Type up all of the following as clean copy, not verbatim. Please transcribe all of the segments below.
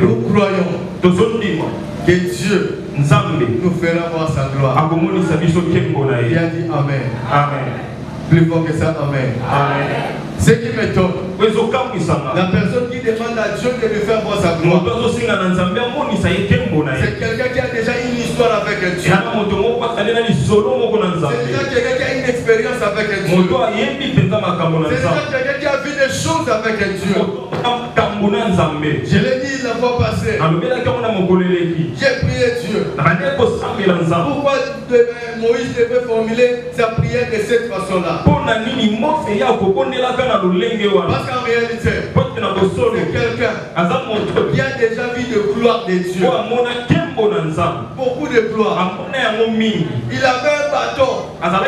Nous croyons que Dieu nous fera voir sa gloire. Il a dit Amen. Amen. Plus fort que ça, Amen. Amen. Ce qui m'étonne, la personne qui demande à Dieu de lui faire voir sa gloire, c'est quelqu'un qui a déjà une histoire avec Dieu. C'est déjà quelqu'un qui a une expérience avec Dieu. C'est déjà quelqu'un qui a vu des choses avec Dieu. Je l'ai dit la fois passée. J'ai prié Dieu. Pourquoi Moïse devait formuler sa prière de cette façon-là? Parce qu'en réalité, c'est quelqu'un qui a déjà vu de gloire de Dieu. Beaucoup de gloire. Il avait un bâton à la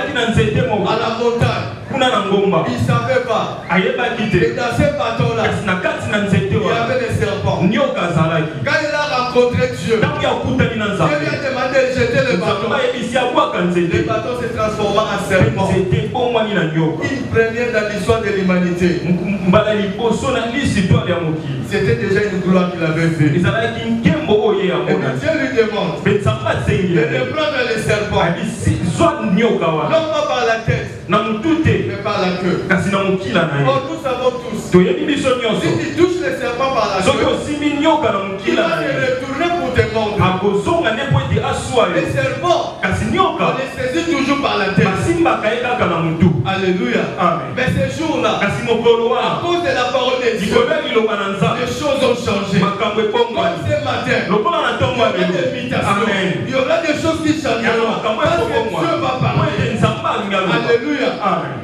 montagne. Il ne savait pas. Et dans ce bâton-là, il y avait des serpents. Quand il a rencontré Dieu, Dieu lui a demandé de jeter le bâton. Le bâton s'est transformé en serpent. Une première dans l'histoire de l'humanité. C'était déjà une gloire qu'il avait vue. Et Dieu lui demande de prendre les serpents. Non pas par la tête, mais par la queue. Or nous savons tous, si tu touches les serpents par la queue, il va te retourner pour te mordre. Les serpents, on les saisit toujours par la tête. Alléluia. Mais ces jours-là, à cause de la parole de Dieu, les choses ont changé. Comme ce matin, il y aura des invitations. Il y aura des choses qui changeront. Parce que Dieu va parler. Alléluia.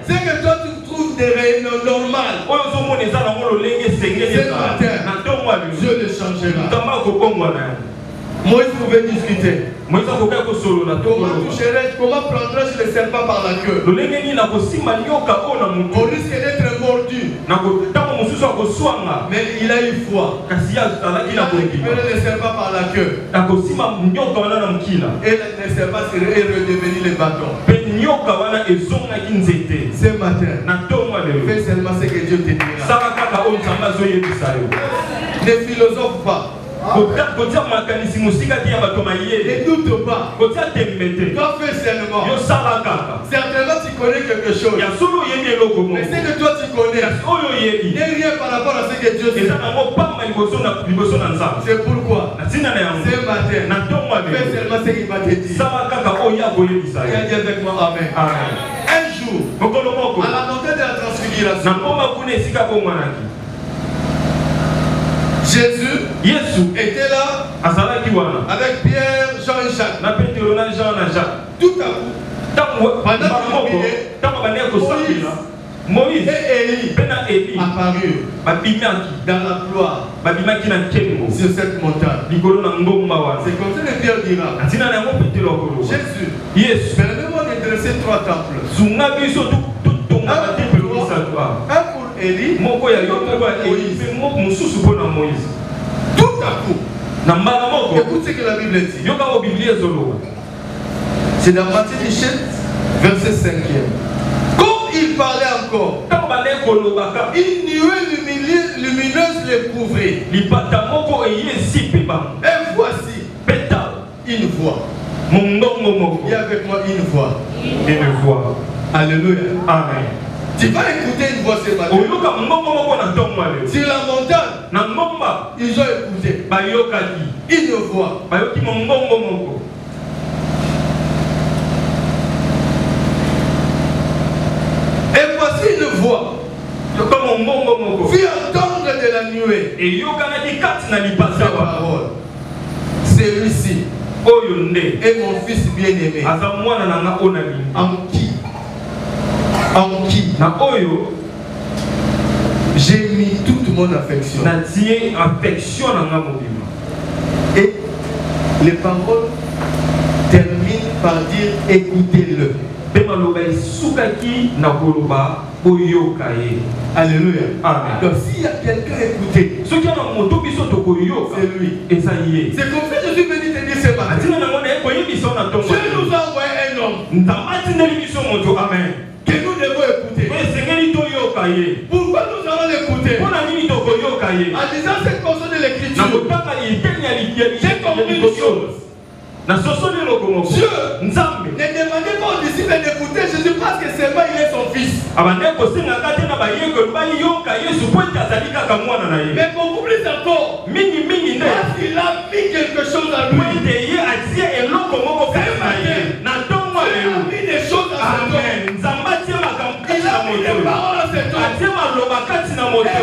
C'est que toi tu trouves des réunions normales. Ce matin, Dieu le changera. Moïse pouvait discuter. Comment prendrais-je le serpent par la queue? On risque d'être mordu. Mais il a eu foi. Il a récupéré le serpent par la queue. Et le serpent est redevenu le bâton. Ce matin, fais seulement ce que Dieu te dira. Ne philosophe pas. Ne doute pas. Toi fais seulement. Certainement tu connais quelque chose. Mais ce que toi tu connais n'est rien par rapport à ce que Dieu dit. C'est pourquoi ce matin, fais seulement ce qu'il va te dire. Et dis avec moi Amen. Un jour, à la montagne de la transfiguration, Jésus était là avec Pierre, Jean et Jacques. Tout à coup, pendant qu'il Moïse et Élie apparurent dans la gloire sur cette montagne. C'est comme ça que Pierre dira Jésus, permets-moi de dresser 3 temples. Un pour Élie, Moïse. Tout à coup, écoute ce que la Bible dit. C'est dans Matthieu 17, verset 5e. Comme il parlait encore, une nuée lumineuse les couvrait. Et voici une voix. Dis avec moi une voix. Alléluia. Amen. Tu vas écouter une voix ce matin. Sur la montagne, ils ont écouté une voix. Et voici une voix. Fit entendre de la nuée. Cette parole. Celui-ci est mon fils bien-aimé. En qui j'ai mis toute mon affection. Et les paroles terminent par dire écoutez-le. Alléluia. Amen. Donc s'il y a quelqu'un à écouter, c'est lui. C'est comme ça que je suis venu te dire ce matin. Dieu nous a envoyé un homme. Amen. Que nous devons écouter. Pourquoi nous allons l'écouter? En disant cette portion de l'écriture, j'ai compris une chose. Dieu ne demandait pas aux disciples d'écouter Jésus parce que seulement il est son fils. Mais beaucoup plus encore, parce qu'il a mis quelque chose à lui. Il a mis des choses à son cœur. Il a mis des paroles à ses cœurs.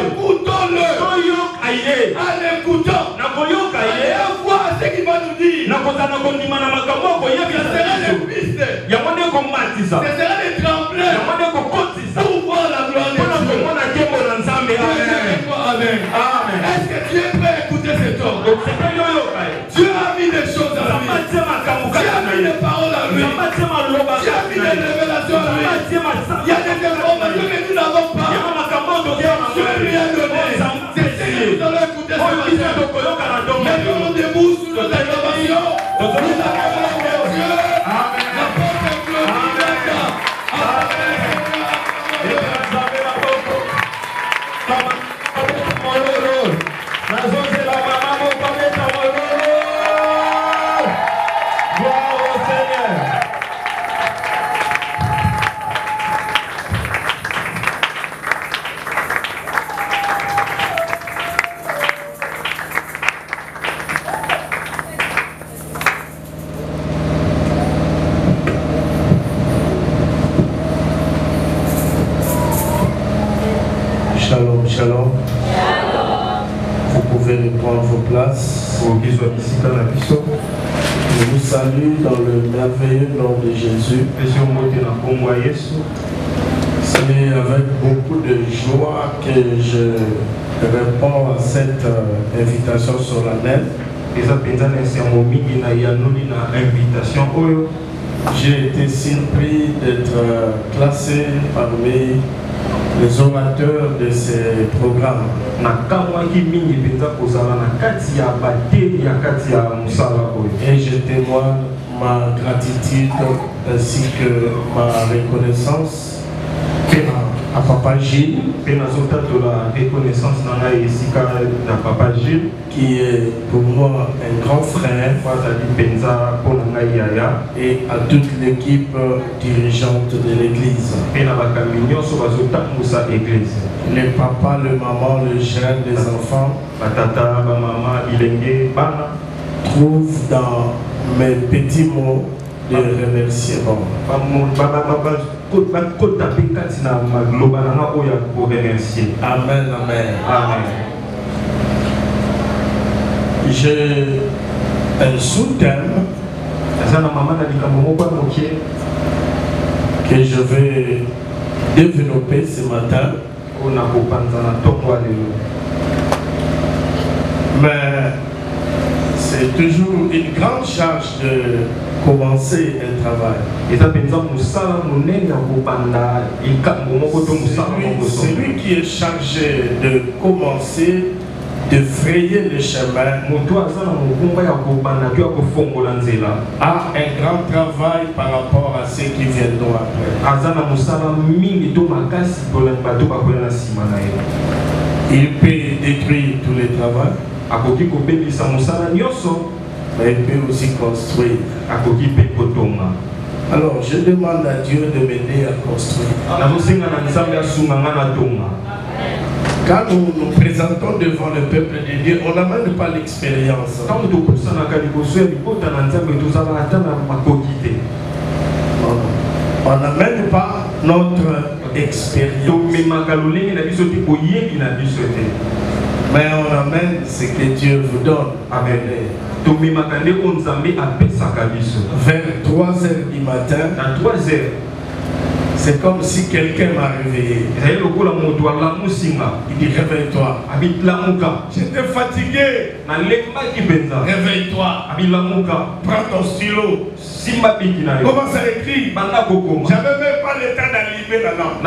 Écoutons-le. En écoutant, allez voir ce qu'il va nous dire. Ce sera les pistes. Ce sera les tremplins pour voir la gloire de Dieu. Amen. Est-ce que tu es prêt à écouter cet homme? Dieu a mis des choses à lui. Dieu a mis des paroles à lui. Dieu a mis des révélations à lui. Il y a des informations que nous n'avons pas. Dieu lui a donné. C'est ce que nous allons écouter ce matin. Mettons nos debout sous nos acclamations. Nous acclamons Dieu. La porte est glorifiée. Shalom, shalom. Vous pouvez reprendre vos places. Je vous salue dans le merveilleux nom de Jésus. C'est avec beaucoup de joie que je réponds à cette invitation solennelle. J'ai été surpris d'être classé parmi les orateurs de ces programmes. Et je témoigne ma gratitude ainsi que ma reconnaissance à Papa Gilles, qui est pour moi un grand frère, et à toute l'équipe dirigeante de l'église. Les papas, le maman, le jeune, les enfants trouvent dans mes petits mots de remerciement. Amen, amen. J'ai un sous-thème que je vais développer ce matin. Mais c'est toujours une grande charge de commencer un travail. Celui qui est chargé de commencer, de frayer le chemin, a un grand travail par rapport à ceux qui viendront après. Il peut détruire tous les travaux, mais il peut aussi construire. Alors je demande à Dieu de m'aider à construire. Quand nous nous présentons devant le peuple de Dieu, on n'amène pas l'expérience. On n'amène pas notre expérience. Mais on amène ce que Dieu vous donne. Amen. Vers 3 heures du matin, c'est comme si quelqu'un m'a réveillé. Il dit réveille-toi. J'étais fatigué. Réveille-toi. Prends ton stylo. Commence à écrire. J'avais même pas le temps d'aller. allumé la lampe.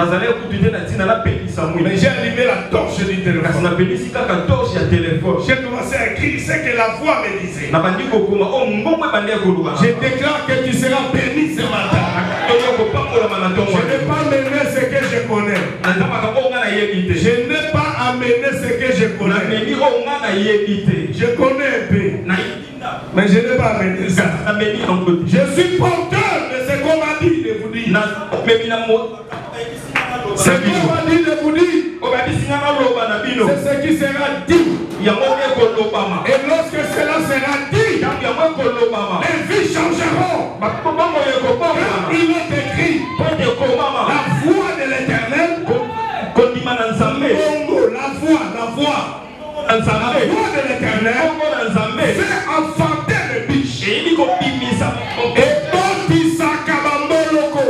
Mais j'ai allumé la torche du téléphone. J'ai commencé à écrire ce que la voix me disait. Je déclare que tu seras béni ce matin. Je n'ai pas amené ce que je connais. Je n'ai pas amené ce que je connais. Je connais un peu. Mais je n'ai pas amené ça. Je suis porteur de ce qu'on m'a dit de vous dire. Ce qu'on m'a dit de vous dire, c'est ce qui sera dit. Et lorsque cela sera dit, les vies changeront. Il est écrit la voix de l'Éternel. La voix de l'Éternel fait enfanter les biches. Et donc il s'accabamboloko.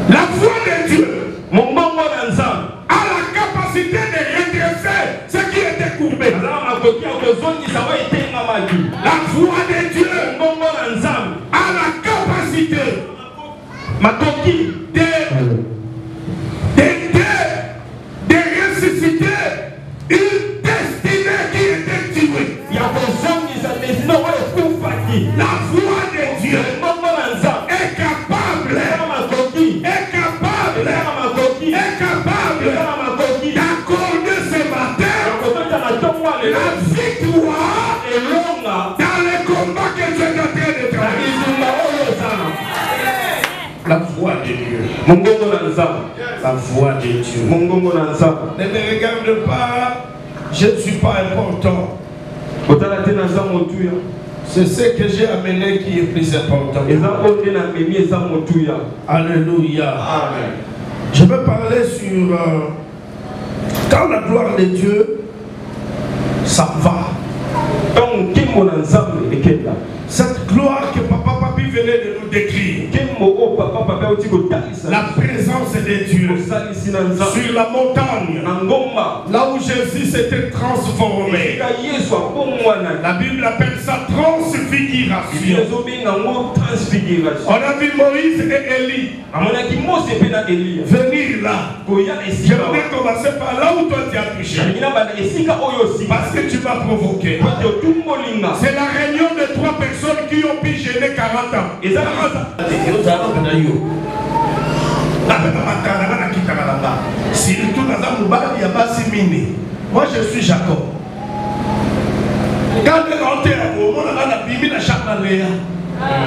La voix de Dieu a la capacité de redresser ce qui était courbé. La voix de Dieu a la capacité de ressusciter une destinée qui était tuée. La voix de Dieu est capable d'accorder ce matin la victoire dans les combats que tu es en train de travailler. La voix de Dieu. La voix de Dieu. Ne me regarde pas, je ne suis pas important. C'est ce que j'ai amené qui est plus important. Alléluia. Amen. Je vais parler sur quand la gloire de Dieu, ça va. Cette gloire que Papa Papi venait de nous décrire, la présence de Dieu sur la montagne, là où Jésus s'était transformé. La Bible appelle ça transfiguration. On a vu Moïse et Élie venir là. Je voulais commencer par là où toi tu as touché, parce que tu m'as provoqué. C'est la réunion de 3 personnes qui ont pu gêner 40 ans. Moi je suis Jacob. Quand on est rentré à Gomon, on a bimi la Chapalea,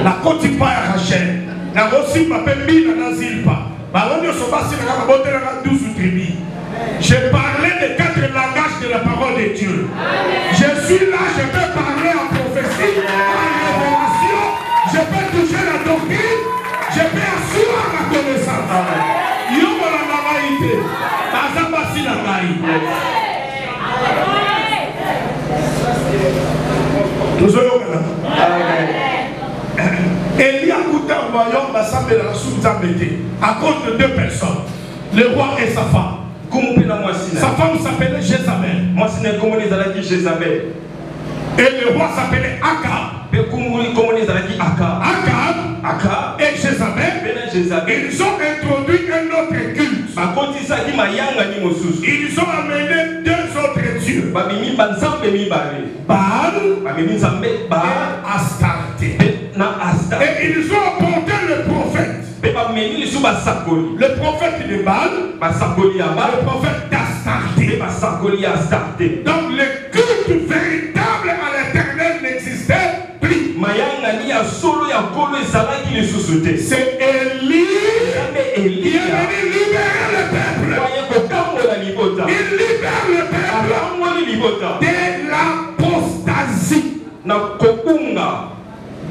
la Cotipa à Rachel, la Rossi m'appelle Mina Nazilpa. Je parlais des 4 langages de la parole de Dieu. Je suis là, je peux parler en prophétie, en révélation, je peux toucher la doctrine, je peux assurer ma connaissance. Élie a coûté un royaume à cause de 2 personnes, le roi et sa femme. Sa femme s'appelait Jézabel. Et le roi s'appelait Akab. Akab et Jézabel, ils ont introduit un autre culte. Ils ont amené 2 autres dieux, Baal et Astarté. Et ils ont apporté le prophète. Le prophète de Baal, le prophète d'Astarté. Donc le culte véritable à l'Éternel n'existait plus. C'est Élie qui est venu libérer le peuple. Il libère le peuple de l'apostasie,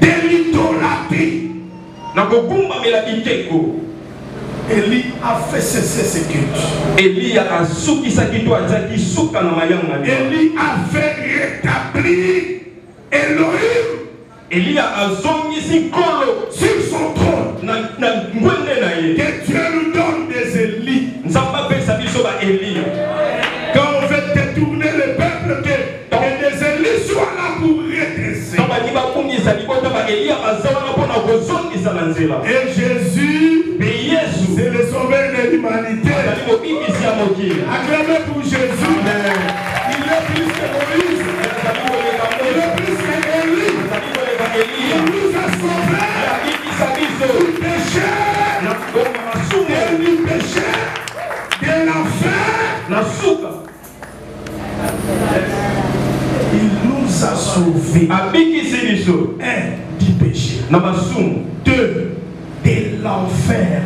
de l'idolâtrie. Élie a fait cesser ce culte. Élie a fait rétablir Elohim. Élie a sur son trône. Que Dieu nous donne des Élis. Quand on veut détourner le peuple, que des Élis soient là pour redresser. Et Jésus, c'est le sauveur de l'humanité. Acclamez pour Jésus. Il est plus que Moïse. Il est plus que Élie. Il nous a sauvés du péché, du péché, de l'enfer. Il nous a sauvés. Du péché. 2. De l'enfer.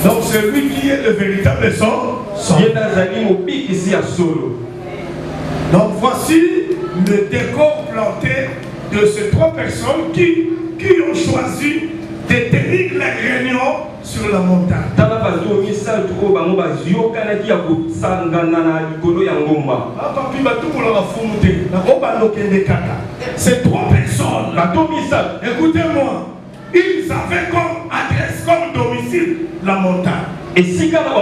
Donc c'est lui qui est le véritable son. Donc voici le décor planté de ces 3 personnes qui ont choisi de tenir la réunion sur la montagne. Ces 3 personnes, écoutez-moi, ils avaient comme adresse, comme domicile la montagne. Chacun avait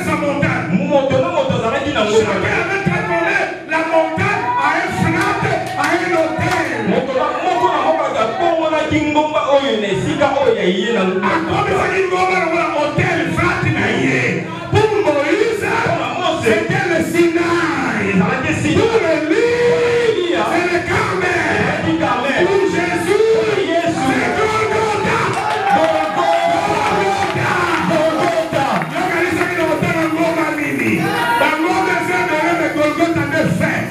sa montagne. Chacun avait transformé la montagne à un flat, à un hôtel. Pour Moïse, c'était le Sinaï. Pour Élie, c'est le Carmel. Pour Jésus, c'est Golgotha.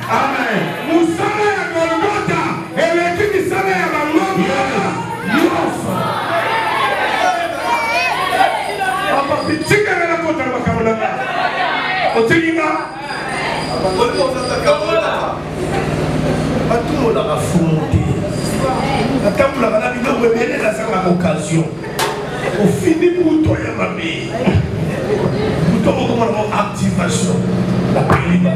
Amen. Occasion. Au fini pour toi, il y a ma vie. Pour toi, activation. La péliba.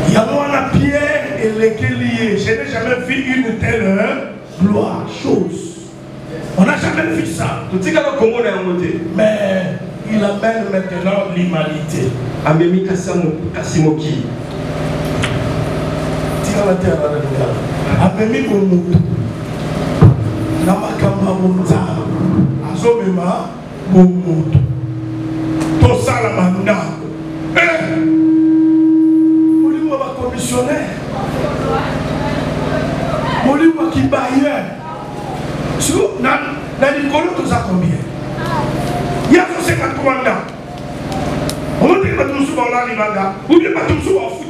Il y a moi la pierre et les liés. Je n'ai jamais vu une telle gloire, chose. On n'a jamais vu ça. Mais il amène maintenant l'humanité. Amemi Momutu Namakamba Monza Azomema Momutu Tosala Manda Molimo va commissionnaire Molimo qui bailleur sur na Nicolo toza combien il y a 50 commandants on va dire que nous sommes là Libanga ou bien pas tous au foot.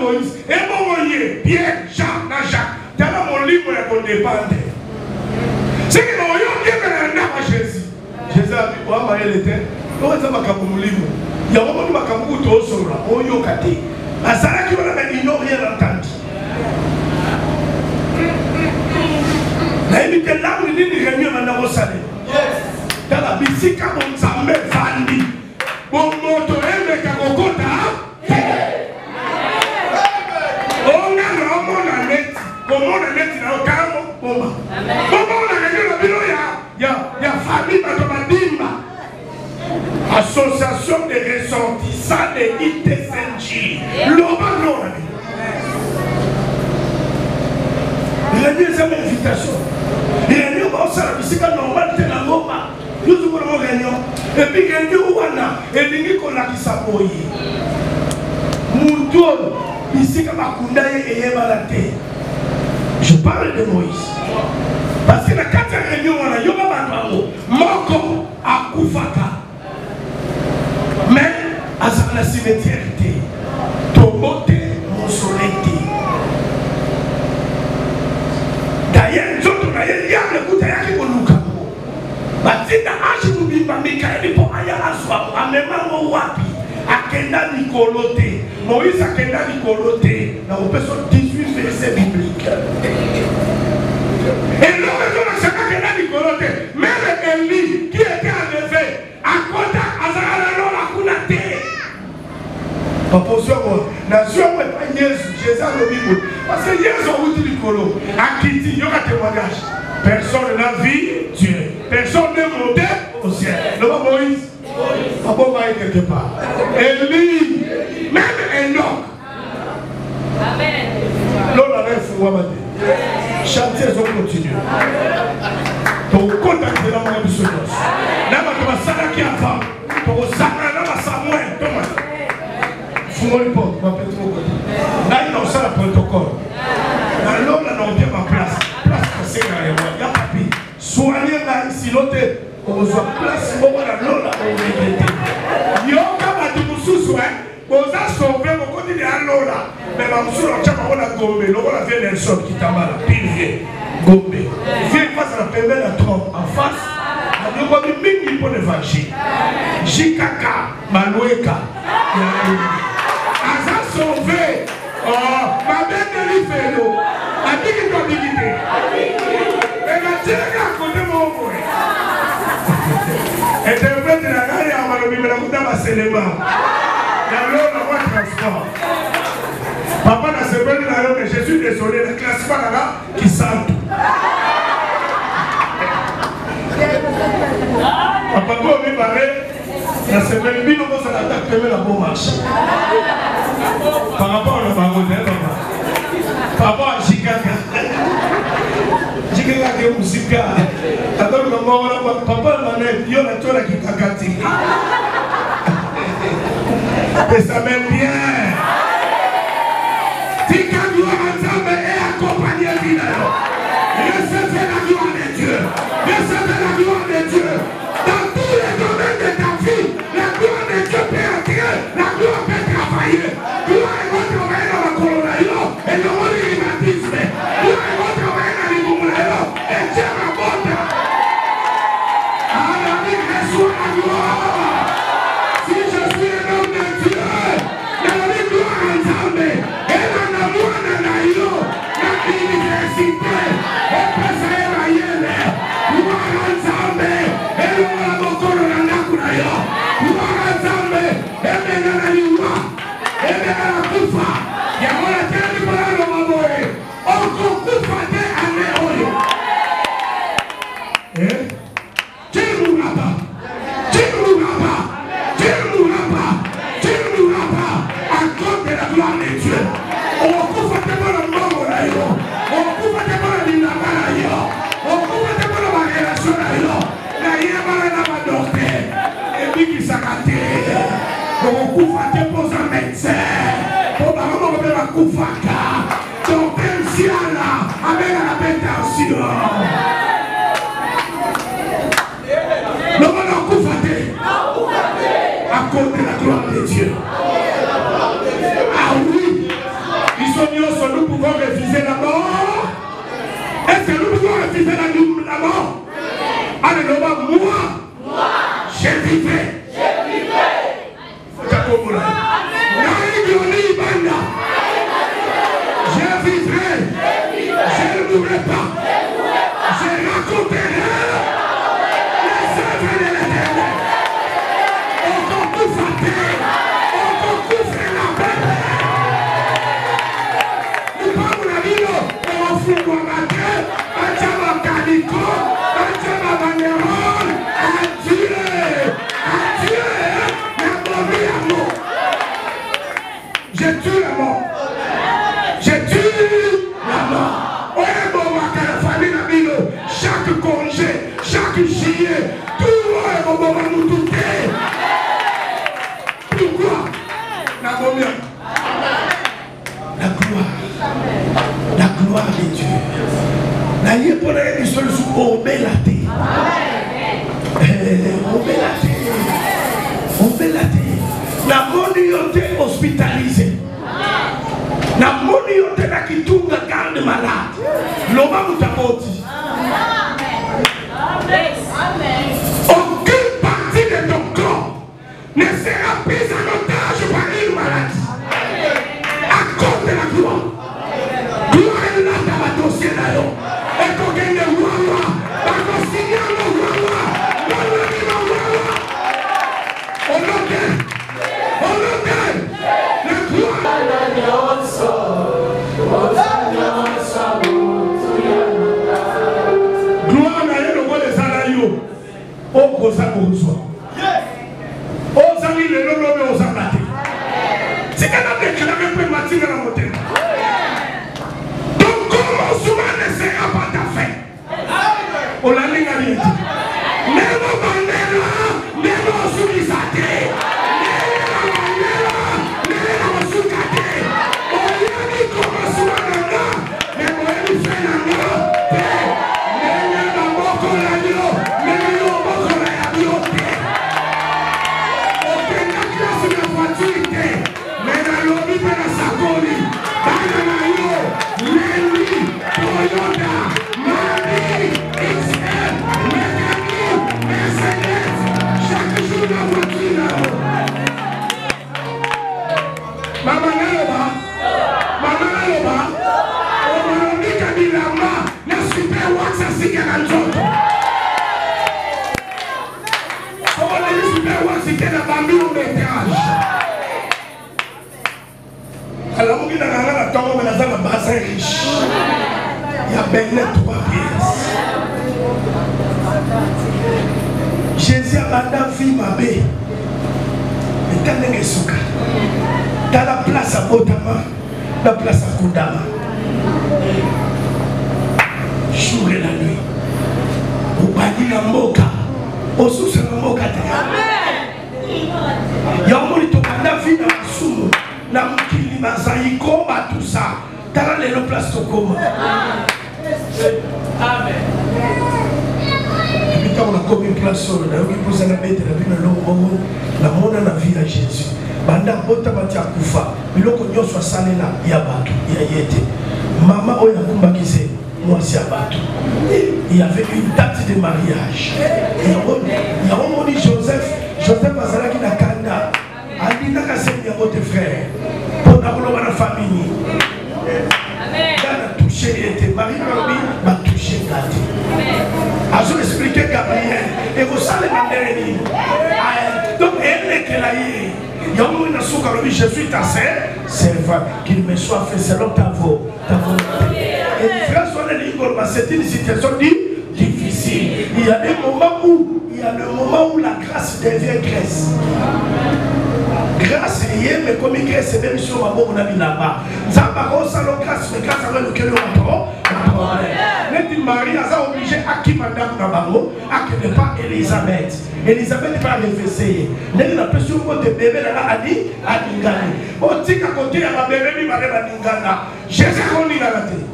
Moïse et Moïse, Pierre, Jacques, t'as mon livre pour dépendre. C'est que mon livre qui est à Jésus. Jésus a dit, oh, ma elle était, oh, ça m'a capé mon livre. Il y a un moment où ma capé tout au sol, oh, yo kati. À ça là qui va la mettre, ils n'ont rien entendu. La évité là où il dit, il réunit maintenant au salaire. Dans la bicycle, on s'en met Vandi. Bon, moto, elle est à Kokota. Comment on a mis dans le carreau? Comment on a gagné le bureau? Il y a famille Matomadimba. Association des ressortissants de ITSNJ. L'Oba non. Il a dit une invitation. Il a dit au service normal de la Goma. Nous avons réunion. Et puis réunion où on a et l'ingé qu'on a qui s'appuie. Moutol, ici comme Akundaye et Yemalate. Je parle de Moïse. Parce que la 4e réunion, on a Yoba Batao, Moko à Koufaka. Mais, à la cimetière, Tomote, mon soleil. D'ailleurs, nous autres, on a eu le coup de la qui nous a Batina Hachimoubi, Mikaeli, pour Ayala Soa, Amemamo Wapi, Akenda Nicolote, Moïse Akenda Nicolote, dans le personne 18 versets bibliques. Et l'homme de chacun Akenda Nicolote, même Élie qui était enlevé, à Kota, Azarano, la Kunate. Papa, nation n'est pas Jésus, Jésus a le Bible. Parce que Jésus a oublié le colo. À Kiti, il y aura témoignage. Personne n'a vu Dieu. Personne n'est monté au ciel. Le Moïse. quelque part. Élie, même Enoch. Amen. L'on avait fouillé. Chantier, ils ont continué. Donc, contactez la main de ce gosse. Là, ma qui a fait. Pour Samuel, là, ma Samuel. Fouillez le porte, ma petite côté. Là, ils ont ça, le protocole. Là, l'on a bien ma place. Place pour ces gars, il y a papier. Soignez là, ici, l'autre. On reçoit place, on va là, l'on a regretté. Yo, comme à tout le sous, on a sauvé, on continue à l'ola. Mais ma moussou, on a Gombe, on a fait un sort qui t'a mal, pile Gombe. Viens face à la première la trompe, en face. On a mis mille pour l'évangile. Jikaka, Maloueka. Aza sauvé. Oh, ma belle de l'Ifelo. A dit qu'il doit dignité. Mais la télé à côté de mon boy. Interprète la gare à Malobi, mais la Kouta va s'élever. Dans l'eau, la voie transport. Papa n'a pas de la mais je suis désolé, la classe pas là qui sent tout. Papa, vous me parlez, la semaine, nous avons attaqué la bonne marche. Par rapport à la baronne, par rapport à Jikaka. Jikaka qui est musique. Alors, papa, il y a la toile qui est kakati. Et ça m'aime bien. Tika gloire ensemble et accompagné Vinayo. Recevez la gloire de Dieu. Recevez la gloire de Dieu. Dans tous les domaines de ta vie, la gloire de Dieu peut entrer, la gloire peut travailler. Gloire est votre travailler dans la colonaïo et le monde du baptisme. Gloire est votre travailler dans les boumounaïo et Dieu rapporte. Alors, il reçoit la gloire. Si je suis un homme de Dieu, dans la gloire ensemble, et dans la gloire de l'Aïo, dans l'université, et passer la yéle, gloire ensemble, et dans la bocolo de l'Akunayo, gloire ensemble, et dans la Liwa, et dans la Koufa, il y a la tête de la Maboé, on Koufa de Anéoyo. À cause de la gloire de Dieu. Ah oui, ils sont nous pouvons refuser la mort. Est-ce que nous pouvons refuser la mort? Alléluia, moi, je vivrai. Je vivrai. Je ne mourrai pas. Je raconterai les œuvres de l'Éternel. Je tue la mort. Je tue la mort. Chaque congé, chaque juillet, tout le monde va nous douter. Pourquoi? La gloire. La gloire de Dieu. La yépole est seul sous au belate. Au belate. La monioté hospitalisée. La monioté là qui tourne garde malade. L'homme moutaboti. Aucune partie de ton corps ne sera prise en otage par une maladie. À cause de la gloire. Gloire est là dans la dossier là-haut. Et qu'on gagne le roi. Parce qu'on signale le roi. On l'entend. La gloire. Gloire n'a rien de roi des Alaïo. Oh, Rosa Bourgeois. Oh, le lolo aux abattés. C'est qu'elle a déclaré pour Mathilde dans mon thème. Donc, comment souvent ne sera pas ta fin? On l'a mis à l'idée. Même au Mandela, même au Soumizate, même au Mandela, même au Soukate, on y a mis comment souvent le gars, mais on a mis fait la main, mais il y a beaucoup l'agneau, mais il y a beaucoup l'agneau. On fait la classe de voiture, mais dans l'objet de la Sakoli, dans l'agneau, Lenny, Toyota, Mari, XL, Mécanique, Mercedes, chaque jour dans la voiture. Maman Naloba, on m'a dit qu'à Milama, le super wax à Sigaranzot. On a dit super wax, c'était la bambine au métrage. Alors, on dit dans la tombe, on a dans la bassin riche. Il y a Benet 3 pièces. Jésus a mandé fille ma bé. Mais t'as n'es souka. T'as la place à Botama, la place à Koudama. Jour et la nuit. Au bani la moka. Au sous la moka. Il y a un moment où tu as fille dans la soume. Na mukili mazayi komba tout ça. T'as la place au coma. Amen. Depuis quand on a commis une place sur la vie pour la bête, la vie de l'homme, la monde a la vie à Jésus. Banda bota batia kufa. Biloko nyoswa sale là, il y a bateau, il y a yete. Maman oya kumba kise, moi c'est à bateau. Il y avait une date de mariage. Il y a un dit Joseph Azala qui n'a kanda. Il n'a qu'à s'aimer à votre frère. Pour avoir la famille. Il a touché, il était marié, il m'a touché, a je expliqué Gabriel. Et vous savez, donc, elle est qu'elle a eu. Il y a un moment où je suis ta sœur, c'est vrai qu'il me soit fait selon ta volonté. Et les frères sont les lignes, c'est une situation difficile. Il y a des moments où la grâce devient graisse. Grâce est mais comme grâce est même sur ma bonne ami là-bas. Ça va salon grâce, mais grâce avec lequel on prend. N'est-il Marie a obligé à qui madame Nabamo à que ne pas Elisabeth. Elisabeth n'est pas réveillée. N'est-il la pression de bébé là a dit à Ningani. On dit qu'à côté à ma bébé, il m'a dit à Ningana. Jésus a dit à la tête.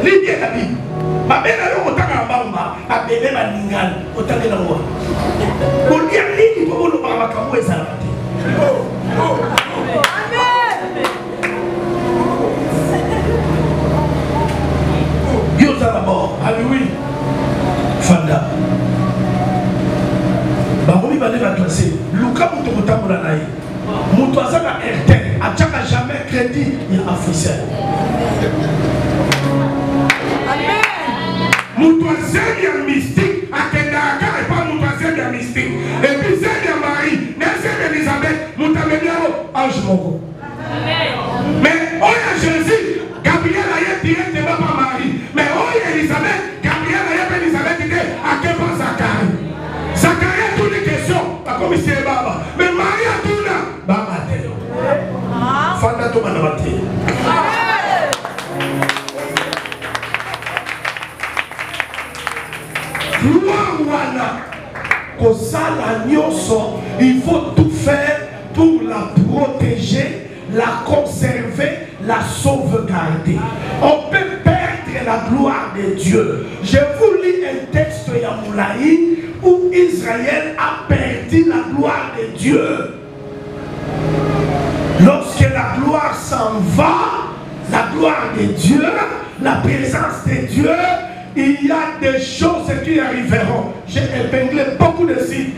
L'idée de la Bible. Ma belle a autant à Bamba, à bébé à Ningani, autant de la moi. Pour dire l'idée pour nous par ma camou et ça. Dieu à la mort. Alléluia. Fanda. Baromi va la classer. Luka Moutoukota Moulanaï. Moutouaza na RT. A tchaka jamais crédit. Il y a officiel. Moutouaza y a mystique. A Kendaka et pas Moutouaza y a mystique. Et puis c'est y a Marie. N'est-ce Elisabeth. Moutamediao. Ange Moko. Mais oh y a Jésus. Gabriel a été directement par Marie. Mais oh y a Elisabeth. Gabriel a été Elisabeth était à quel point Zacharie. Zacharie a toutes les questions. Pas comme ici et Baba. Mais Marie a tout là. Baba Théo. Fanda to manamate. Il faut tout faire pour la protéger, la conserver, la sauvegarder. On peut perdre la gloire de Dieu. Je vous lis un texte Yamoulaï où Israël a perdu la gloire de Dieu. Lorsque la gloire s'en va, la gloire de Dieu, la présence de Dieu, il y a des choses qui arriveront. J'ai épinglé beaucoup de sites.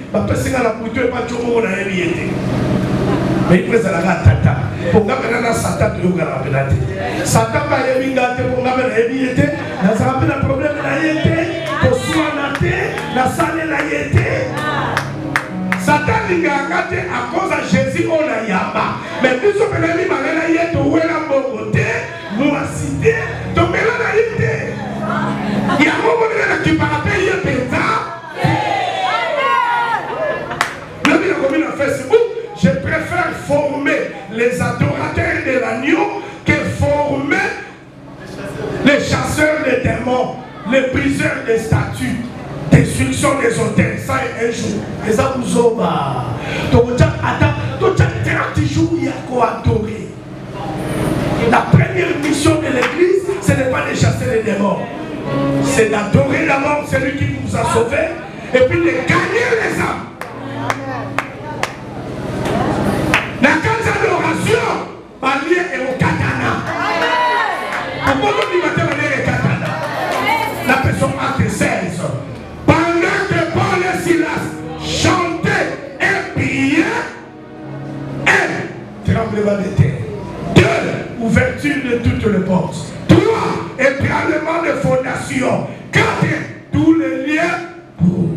Mais il présente la tata. Pour nga bena na Satan to yoga la penate. Satan ba yebinga te pour nga bena yebite. Na ça rappelle le problème na yete. To soana te, na sale na yete. Satan linga te à cause de Jésus on a yamba. Mais biso bena mi malala yete wela bongote, moi cité, to mela na yete. Il y a un moment où tu parles yete pesa. Le bien comme il a fait c'est formaient les adorateurs de l'agneau, que formaient les chasseurs des démons, les briseurs des statues, destruction des hôtels. Ça est un jour. Et ça vous aura. Donc, tu as 30 jours à adorer. La première mission de l'église, ce n'est pas de chasser les démons. C'est d'adorer d'abord celui qui vous a sauvé et puis de gagner les âmes. La case d'adoration, Balié et au katana. Pourquoi on dit maintenant le katana? La personne acte 16. Pendant que Paul et Silas chantaient et priaient, 1. Tremblement de terre. 2. Ouverture de toutes les portes. 3. Ébranlement de fondations. 4. Tous les liens pour.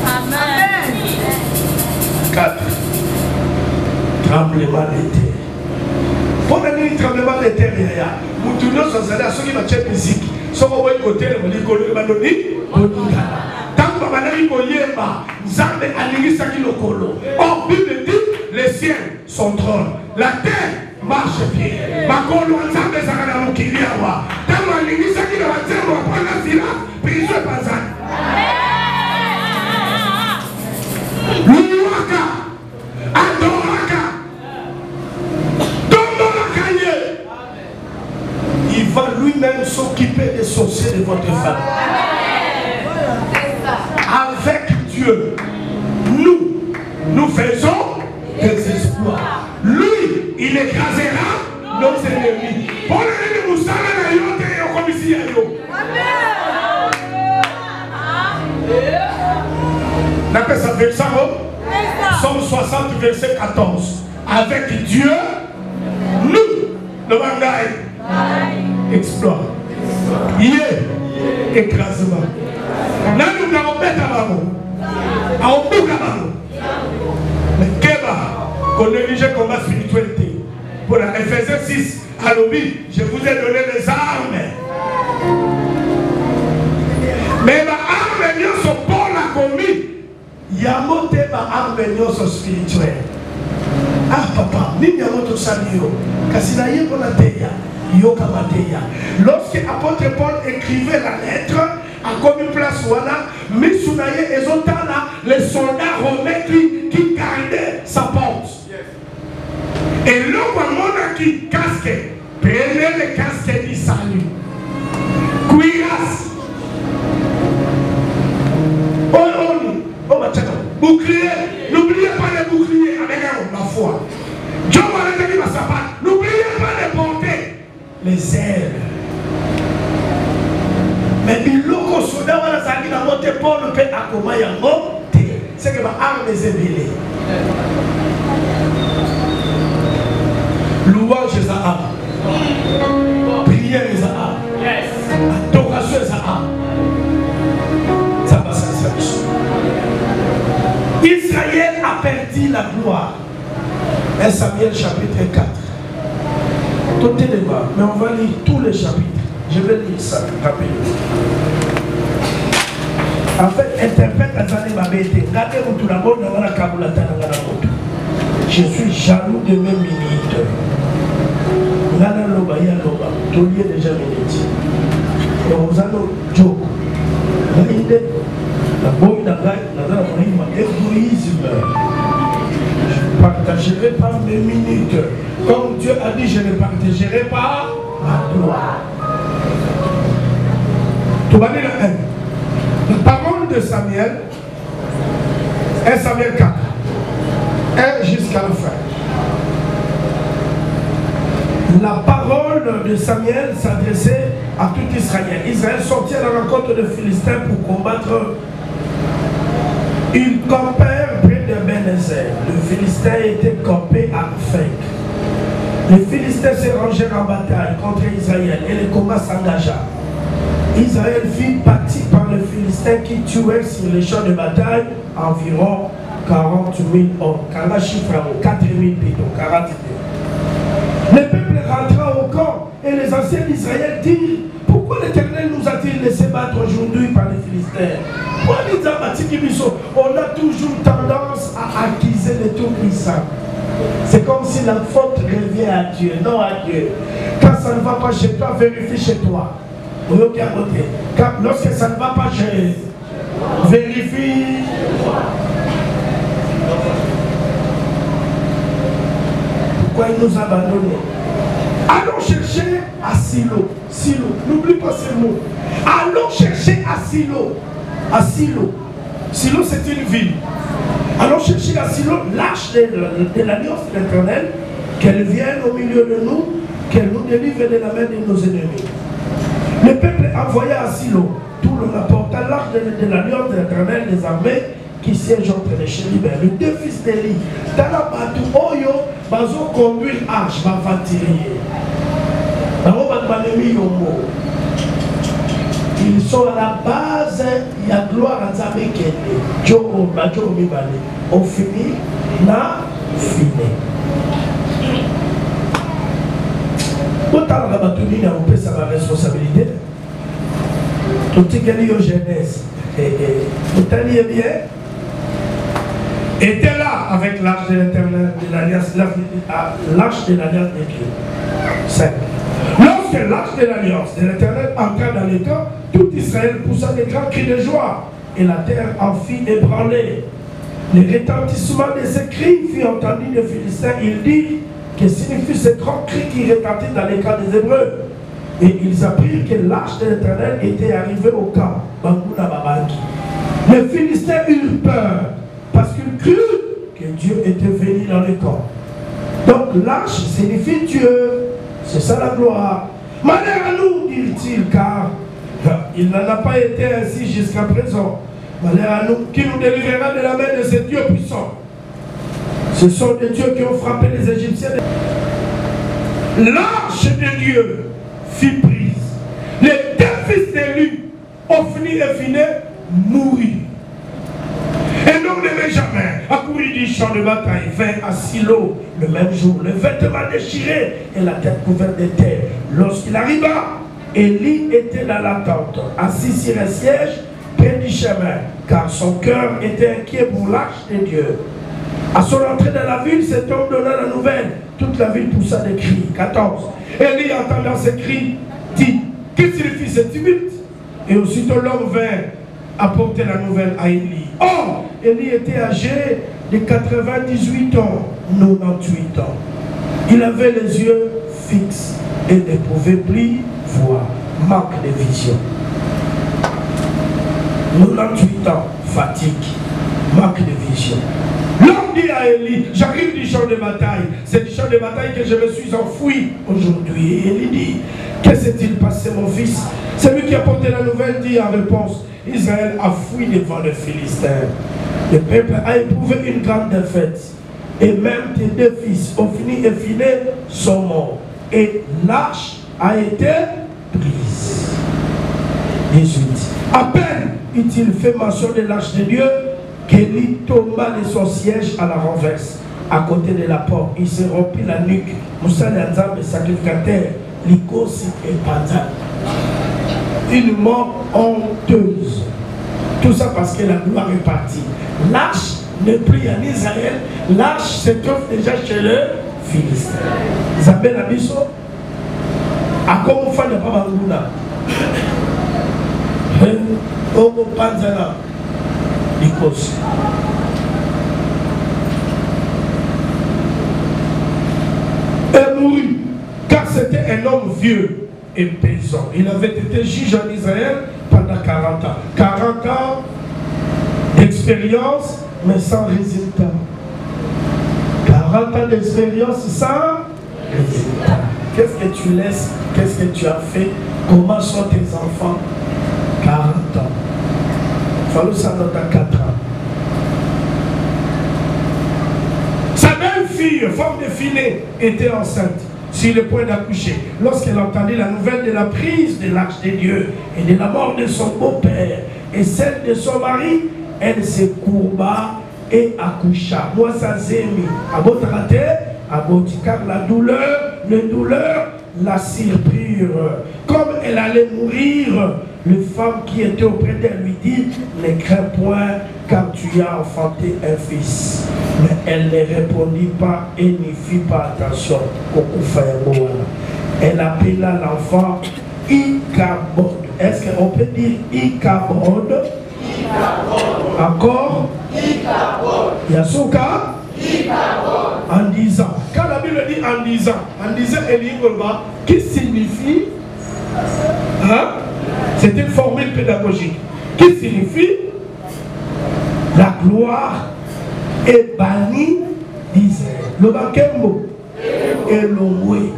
Amen. 4. Tremblement de terre. Pour un tremblement de terre, il y a Moutounio Sazana, ceux qui m'ont musique. Ceux qui ont côté, ils m'ont dit, tant que Babanaï Koyema, Zambé Alirisa Kilokolo. Or, Bible dit, les ciels sont trônes. La terre marche pied. Makolo Zambé Zakana Mukiliawa. Tant que Alirisa Kilokolo, on prend la sila, prison Bazan. Louaka, Adoraka, Domorakaye. Il va lui-même s'occuper des sorciers de votre femme. Avec Dieu, nous faisons des espoirs. Lui, il écrasera nos ennemis. Pour les ennemis, N'appelle ça verset Somme 60, verset 14. Avec Dieu, nous, le bagaille, exploit. Écrasement. Là, nous avons fait mais Keba, qu'on négligeait le combat spiritualité. Pour la Ephésiens 6, à l'obit, je vous ai donné des armes. Mais ma arme n'est pas pour la commis. Yamote ma arme n'est pas spirituelle. Ah papa, ni yamoto salio. Kasina yebo na teya. Yoka mateya. Lorsque apôtre Paul écrivait la lettre, à comme une place voilà, mais sounaye et zotana, les soldats romains qui gardaient sa porte. Et l'homme a qui casque, prenez le casque du salut. Cuirasse. Oh, bouclier, n'oubliez pas les boucliers avec la foi. Dieu m'a dit ma sapate, n'oubliez pas de porter les ailes. Mais il loco soudain on a sali na moté pour le paix à comment yango c'est que ma arme est ébélée. Louange est à âme. Prière est à âme. Adoration est à âme. Ça va s'assurer. Israël a perdu la gloire. 1 Samuel chapitre 4. Tout est débat, mais on va lire tous les chapitres. Je vais lire ça rapidement. En fait, interprète Azane Babete. Regardez-vous tout d'abord dans la Kabulata. Je suis jaloux de mes minutes. Nana Loba, Yaloba, tout lié déjà minutes. Et vous allez au Joe. La bonne égoïsme. Je ne partagerai pas mes minutes. Comme Dieu a dit, je ne partagerai pas ma gloire. Tout va dire la haine. La parole de Samuel, 1 Samuel 4, 1 jusqu'à la fin. La parole de Samuel s'adressait à tout Israël. Israël sortit à la rencontre des Philistins pour combattre. Ils campèrent près de Bénézer. Le Philistin était campé à Fek. Les Philistins se rangèrent en bataille contre Israël et le combat s'engagea. Israël fut battu par les Philistins qui tuèrent sur les champs de bataille environ 40 000 hommes. 40 chiffres, 4 000 plutôt, 40 000. Le peuple rentra au camp et les anciens d'Israël dirent: Pourquoi l'Éternel nous a-t-il laissé battre aujourd'hui par les Philistins? On a toujours tendance à accuser le Tout-Puissant. C'est comme si la faute revient à Dieu, non à Dieu. Quand ça ne va pas chez toi, vérifie chez toi. Lorsque ça ne va pas chez vérifie. Pourquoi il nous a abandonnés? Allons chercher à Silo. Silo, n'oublie pas ce mot. Allons chercher à Silo. À Silo. Silo, c'est une ville. Allons chercher à Silo l'arche de l'alliance de l'Éternel, qu'elle vienne au milieu de nous, qu'elle nous délivre de la main de nos ennemis. Le peuple envoya à Silo tout le rapport à l'arche de l'alliance de l'Éternel des armées qui siège entre les chérubins. Les deux fils d'Élie, Talabatu Oyo, Bazo conduire arche, va vatirier. Ils sont à la base, il y a gloire à Zabekele. On finit, na fini. Autant la batoumine a coupé sa responsabilité. Tout est gagné aux jeunesse. Vous teniez bien. Était là avec l'arche de l'Éternel, de l'alliance, l'arche de l'alliance de Dieu. 5. Lorsque l'arche de l'alliance de l'Éternel entra dans les camps, tout Israël poussa des grands cris de joie, et la terre en fit ébranler. Le retentissement de ces cris fut entendu des Philistins. Il dit que signifie ce grand cri qui retentit dans les camps des Hébreux. Et ils apprirent que l'arche de l'Éternel était arrivée au camp. Les Philistins eurent peur parce qu'ils crurent que Dieu était venu dans les camps. Donc l'arche signifie Dieu. C'est ça la gloire. Malheur à nous, dit-il, car il n'en a pas été ainsi jusqu'à présent. Malheur à nous, qui nous délivrera de la main de ces dieux puissants. Ce sont des dieux qui ont frappé les Égyptiens. L'arche de Dieu fut prise. Les deux fils d'Élie, Ophni et Phinéas, moururent. Et non de Benjamin accourut du champ de bataille, vint à Silo le même jour, le vêtement déchiré et la tête couverte de terre. Lorsqu'il arriva, Élie était dans la tente, assis sur un siège près du chemin, car son cœur était inquiet pour l'arche de Dieu. À son entrée dans la ville, cet homme donna la nouvelle. Toute la ville poussa des cris. 14. Élie, entendant ces cris, dit: que signifie ce tumulte? Et aussitôt l'homme vint apporter la nouvelle à Élie. Or, Élie était âgé de 98 ans, 98 ans. Il avait les yeux fixes et ne pouvait plus voir. Manque de vision. 98 ans, fatigue, manque de vision. L'homme dit à Élie: j'arrive du champ de bataille. C'est du champ de bataille que je me suis enfoui aujourd'hui. Et Élie dit: que s'est-il passé, mon fils? Celui qui a porté la nouvelle dit en réponse: Israël a fui devant les Philistins. Le peuple a éprouvé une grande défaite. Et même tes deux fils, Ophni et Phinéas, sont morts. Et l'arche a été prise. 18. À peine eut-il fait mention de l'arche de Dieu qu'Élie tomba de son siège à la renverse, à côté de la porte. Il se rompit la nuque. Moussa Nzambe, sacrificateur, Likosi et Panza. Une mort honteuse. Tout ça parce que la gloire est partie. L'arche n'est plus en Israël. L'arche se trouve déjà chez le Philistin. Isabelle Abisso, à comment faire de Papa Nguna? Ogo Panzana, Likosi. Et mourut, car c'était un homme vieux et paysan. Il avait été juge en Israël pendant 40 ans. 40 ans d'expérience, mais sans résultat. 40 ans d'expérience sans résultat. Qu'est-ce que tu laisses? Qu'est-ce que tu as fait? Comment sont tes enfants? 40 ans. Fallu ça dans 4 ans. Sa belle-fille, femme de Phinéas, était enceinte, sur le point d'accoucher, lorsqu'elle entendit la nouvelle de la prise de l'arche de Dieu et de la mort de son beau-père et celle de son mari. Elle se courba et accoucha. Moi, ça s'est mis à votre raté, à votre car la douleur la surprirent. Comme elle allait mourir, les femmes qui étaient auprès d'elle lui dit, ne crains point, car tu as enfanté un fils. Mais elle ne répondit pas et n'y fit pas attention au coup. Elle appela l'enfant Ichabod. Est-ce qu'on peut dire Ichabod? Encore Yasuka en disant. Quand la Bible dit en disant qui signifie hein? C'est une formule pédagogique qui signifie la gloire est bannie d'Israël. Le Bakembo et l'Omoué.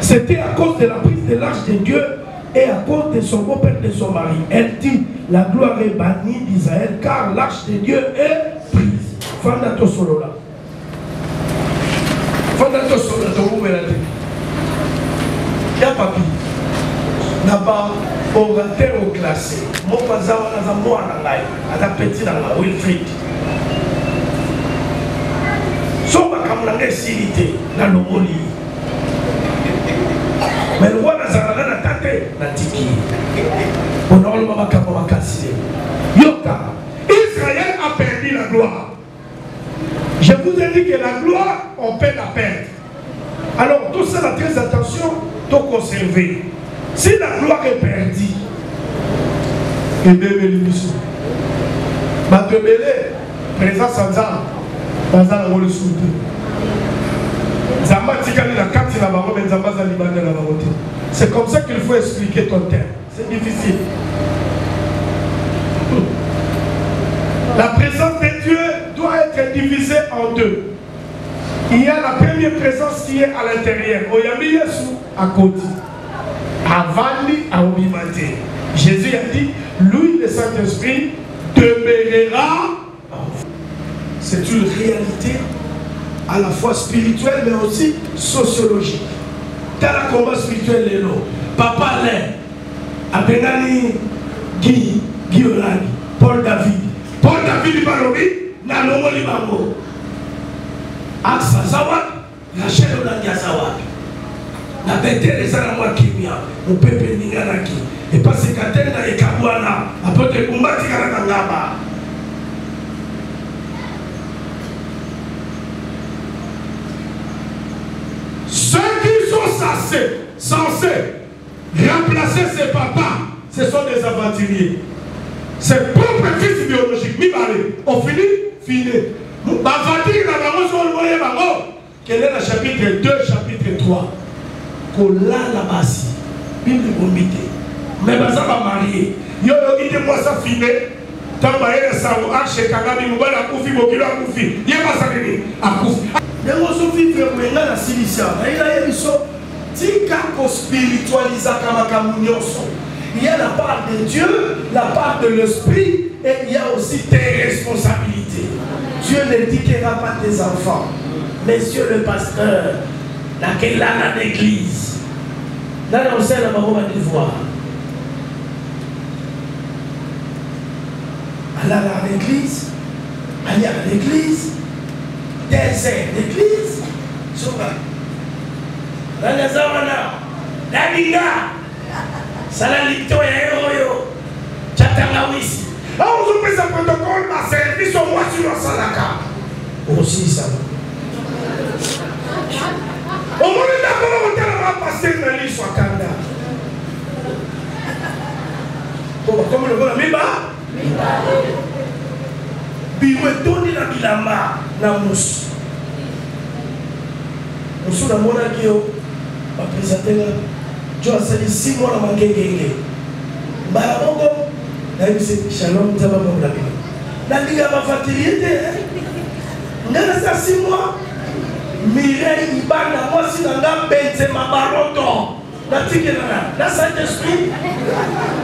C'était à cause de la prise de l'arche de Dieu et à cause de son beau-père et de son mari. Elle dit, la gloire est bannie d'Israël car l'arche de Dieu est prise. Fandato Solola. Fandato Solola, tu veux dire. Il y a papi. Là-bas, orateur au classé. Mon voisin, on a un mot à la live. À la petite dans la Wilfrid. Son bakamulanga est dans le Moli. Mais le roi Nazarana n'a tenté Natiki. Yoka, Israël a perdu la gloire. Je vous ai dit que la gloire, on peut la perdre. Alors, tout ça, très attention, tout conserver. Si la gloire est perdue, et bien, l'émission. Ma tebele, présence en Zam, dans un rôle sous c'est comme ça qu'il faut expliquer ton terme. C'est difficile. La présence de Dieu doit être divisée en deux. Il y a la première présence qui est à l'intérieur. Oyami Yesu à côté. Avali à Obimate. Jésus a dit, lui, le Saint-Esprit, demeurera en vous. C'est une réalité à la fois spirituelle mais aussi sociologique. Dans le combat spirituel, Papa Alain, Abenani Guy Olani, Paul David Balobi, Nanomo Libango, Aksa Zawad, Rachel Olandia Zawad, la bête des Aramwa Kimia, au Pepe Ninganaki, et pas ce Katena et Kabouana, après te combattre Kanangaba. Ceux qui sont censés remplacer ses papas, ce sont des aventuriers. Ses propres fils biologiques, on finit. Quel est le chapitre 2, chapitre 3? Kola la basi, Bible bombité. Mais ça va marier. Yo moi ça fini. Tant que ça va acheter Kagami, vous allez Koufi, Bokilo Koufi. Il y a pas ça à Koufi. Les gens qui vivent dans la Cilicia, il y a la part de Dieu, la part de l'esprit, et il y a aussi tes responsabilités. Dieu n'éduquera pas tes enfants. Monsieur le pasteur, laquelle a l'église, là on sait la maman va te voir. Elle a l'église, elle a l'église. Désert d'église, la Nazarana, la Liga, Salalito et Héroyo, Chatangawisi. Alors, on fait un protocole, ma service au moins sur la Salaka. Aussi, ça. Au moment d'abord, on va passer dans l'île sur Kanda. Comme le voit la Miba. Biwetoni na bilamba na musu. Musu na mona kio ba présenter jo asali 6 mois na mangengenge. Mbala bongo na bise shalom taba bongo na bino. Na liga ba fatiliete. Ngana sa 6 mois Mireille ibana moi si nanga Benzema Baroto. Na tikela na Saint-Esprit.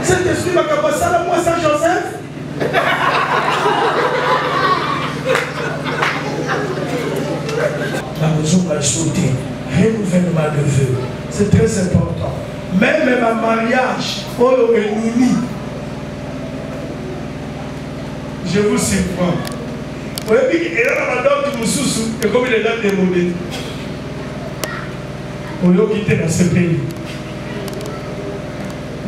Saint-Esprit ba kabasala moi Saint Joseph. La maison va sauter, renouvellement de vœux, c'est très important. Même un mariage, je vous surprends. Vous voyez, il y a la dame de Moussoussou, et comme il est là démodé, on a quitté dans ce pays.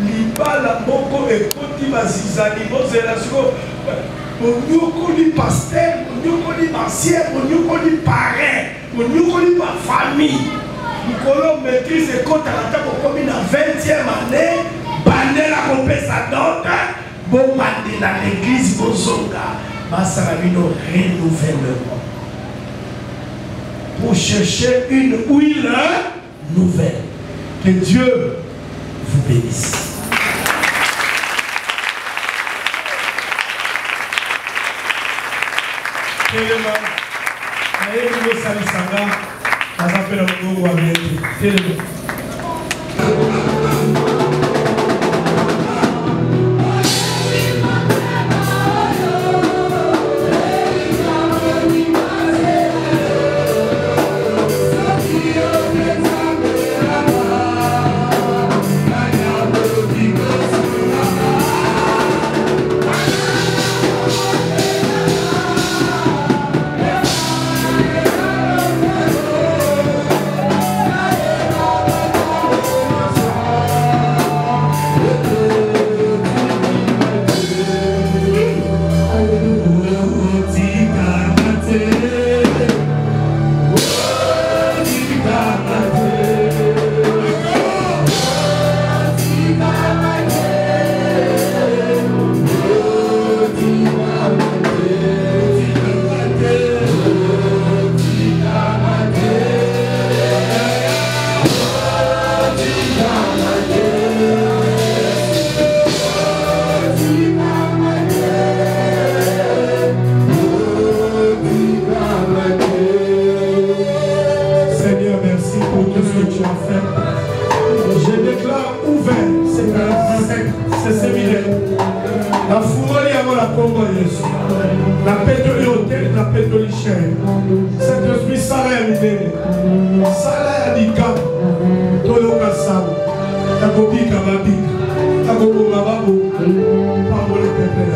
libala moko ekoti bazizali bozela siko monyokoli pasteur, monyokoli ancien, monyokoli parrain, monyokoli ma famille. Nous maîtrise et compte à la table comme une 20e année, bandela compesa d'autres, bon bandé dans l'église Bozonga, Masaravino renouvellement. Pour chercher une huile nouvelle. Que Dieu vous bénisse. Pardon les peuples.